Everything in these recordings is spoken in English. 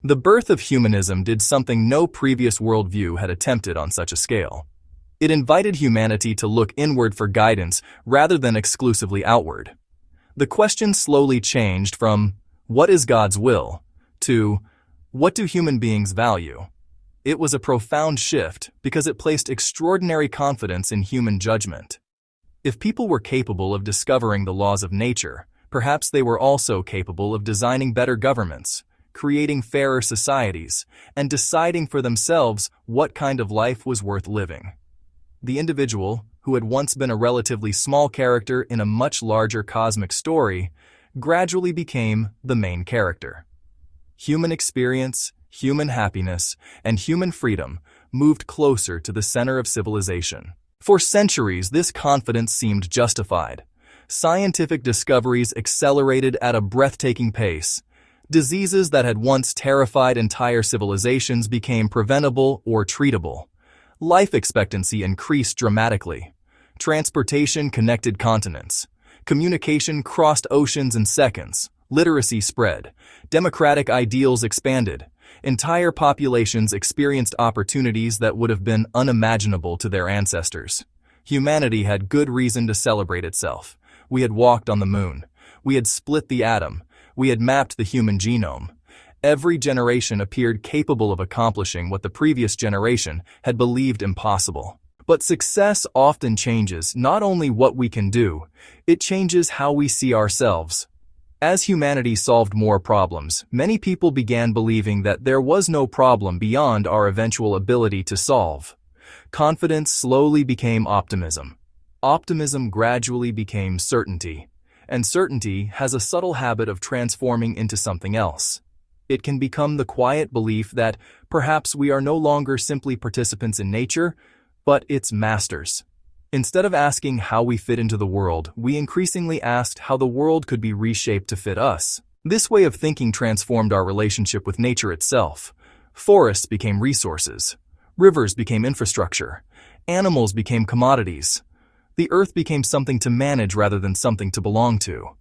The birth of humanism did something no previous worldview had attempted on such a scale. It invited humanity to look inward for guidance rather than exclusively outward. The question slowly changed from, "What is God's will?" to, "What do human beings value?" It was a profound shift because it placed extraordinary confidence in human judgment. If people were capable of discovering the laws of nature, perhaps they were also capable of designing better governments, creating fairer societies, and deciding for themselves what kind of life was worth living. The individual, who had once been a relatively small character in a much larger cosmic story, gradually became the main character. Human experience, human happiness, and human freedom moved closer to the center of civilization. For centuries, this confidence seemed justified. Scientific discoveries accelerated at a breathtaking pace. Diseases that had once terrified entire civilizations became preventable or treatable. Life expectancy increased dramatically. Transportation connected continents. Communication crossed oceans in seconds. Literacy spread. Democratic ideals expanded. Entire populations experienced opportunities that would have been unimaginable to their ancestors. Humanity had good reason to celebrate itself. We had walked on the moon. We had split the atom. We had mapped the human genome. Every generation appeared capable of accomplishing what the previous generation had believed impossible. But success often changes not only what we can do, it changes how we see ourselves. As humanity solved more problems, many people began believing that there was no problem beyond our eventual ability to solve. Confidence slowly became optimism. Optimism gradually became certainty. And certainty has a subtle habit of transforming into something else. It can become the quiet belief that perhaps we are no longer simply participants in nature, but its masters. Instead of asking how we fit into the world, we increasingly asked how the world could be reshaped to fit us. This way of thinking transformed our relationship with nature itself. Forests became resources. Rivers became infrastructure. Animals became commodities. The earth became something to manage rather than something to belong to.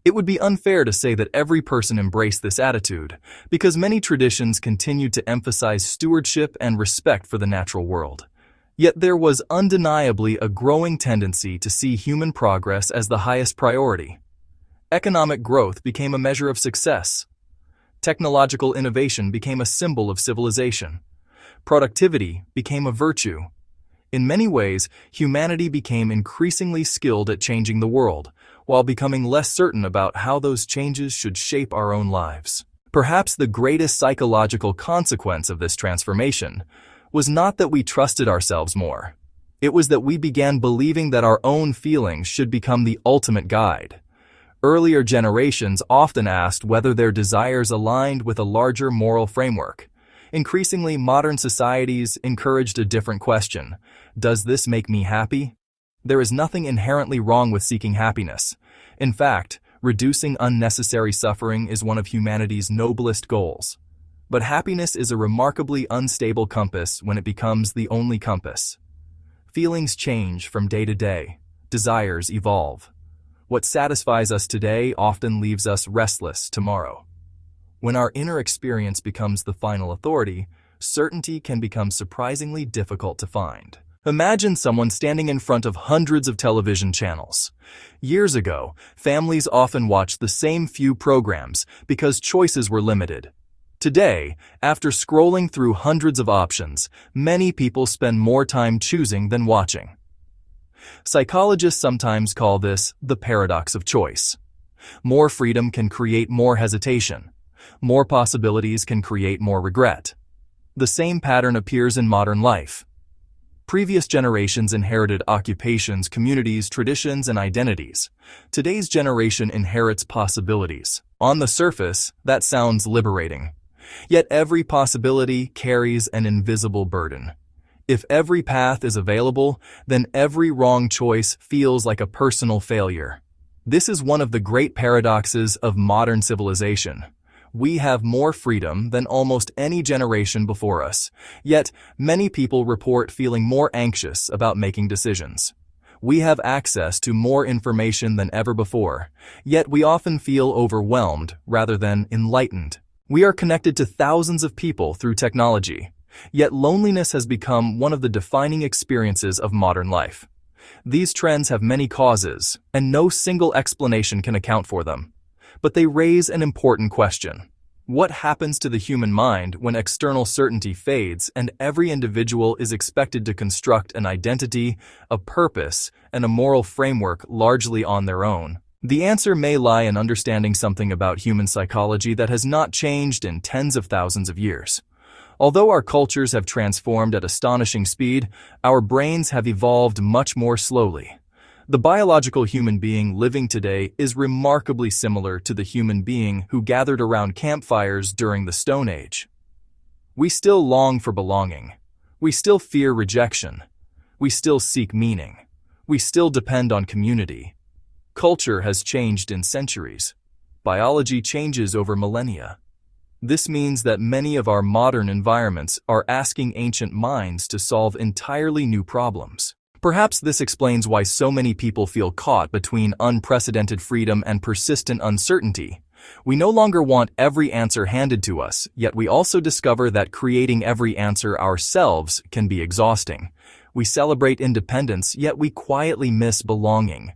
It would be unfair to say that every person embraced this attitude, because many traditions continued to emphasize stewardship and respect for the natural world. Yet there was undeniably a growing tendency to see human progress as the highest priority. Economic growth became a measure of success. Technological innovation became a symbol of civilization. Productivity became a virtue. In many ways, humanity became increasingly skilled at changing the world, while becoming less certain about how those changes should shape our own lives. Perhaps the greatest psychological consequence of this transformation was not that we trusted ourselves more. It was that we began believing that our own feelings should become the ultimate guide. Earlier generations often asked whether their desires aligned with a larger moral framework. Increasingly, modern societies encouraged a different question: does this make me happy? There is nothing inherently wrong with seeking happiness. In fact, reducing unnecessary suffering is one of humanity's noblest goals. But happiness is a remarkably unstable compass when it becomes the only compass. Feelings change from day to day. Desires evolve. What satisfies us today often leaves us restless tomorrow. When our inner experience becomes the final authority, certainty can become surprisingly difficult to find. Imagine someone standing in front of hundreds of television channels. Years ago, families often watched the same few programs because choices were limited. Today, after scrolling through hundreds of options, many people spend more time choosing than watching. Psychologists sometimes call this the paradox of choice. More freedom can create more hesitation. More possibilities can create more regret. The same pattern appears in modern life. Previous generations inherited occupations, communities, traditions, and identities. Today's generation inherits possibilities. On the surface, that sounds liberating. Yet every possibility carries an invisible burden. If every path is available, then every wrong choice feels like a personal failure. This is one of the great paradoxes of modern civilization. We have more freedom than almost any generation before us, yet many people report feeling more anxious about making decisions. We have access to more information than ever before, yet we often feel overwhelmed rather than enlightened. We are connected to thousands of people through technology, yet loneliness has become one of the defining experiences of modern life. These trends have many causes, and no single explanation can account for them. But they raise an important question. What happens to the human mind when external certainty fades and every individual is expected to construct an identity, a purpose, and a moral framework largely on their own? The answer may lie in understanding something about human psychology that has not changed in tens of thousands of years. Although our cultures have transformed at astonishing speed, our brains have evolved much more slowly. The biological human being living today is remarkably similar to the human being who gathered around campfires during the Stone Age. We still long for belonging. We still fear rejection. We still seek meaning. We still depend on community. Culture has changed in centuries. Biology changes over millennia. This means that many of our modern environments are asking ancient minds to solve entirely new problems. Perhaps this explains why so many people feel caught between unprecedented freedom and persistent uncertainty. We no longer want every answer handed to us, yet we also discover that creating every answer ourselves can be exhausting. We celebrate independence, yet we quietly miss belonging.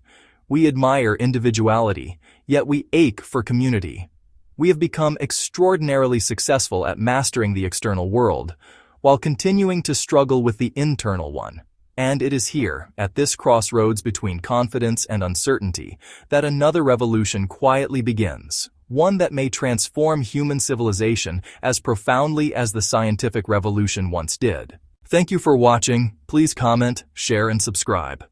We admire individuality, yet we ache for community. We have become extraordinarily successful at mastering the external world, while continuing to struggle with the internal one. And it is here, at this crossroads between confidence and uncertainty, that another revolution quietly begins, one that may transform human civilization as profoundly as the scientific revolution once did. Thank you for watching. Please comment, share, and subscribe.